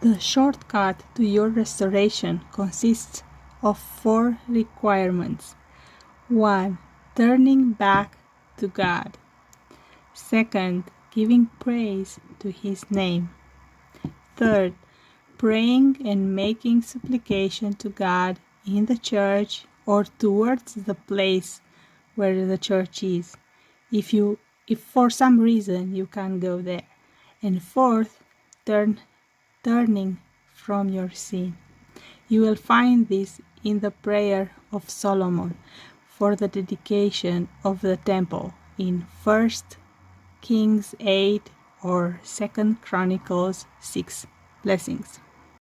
The shortcut to your restoration consists of 4 requirements. 1. Turning back to God. 2. Giving praise to His name. 3. Praying and making supplication to God in the church or towards the place where the church is, if for some reason you can't go there. And 4th, turning from your sin. You will find this in the prayer of Solomon for the dedication of the temple in 1 Kings 8 or 2 Chronicles 6. Blessings.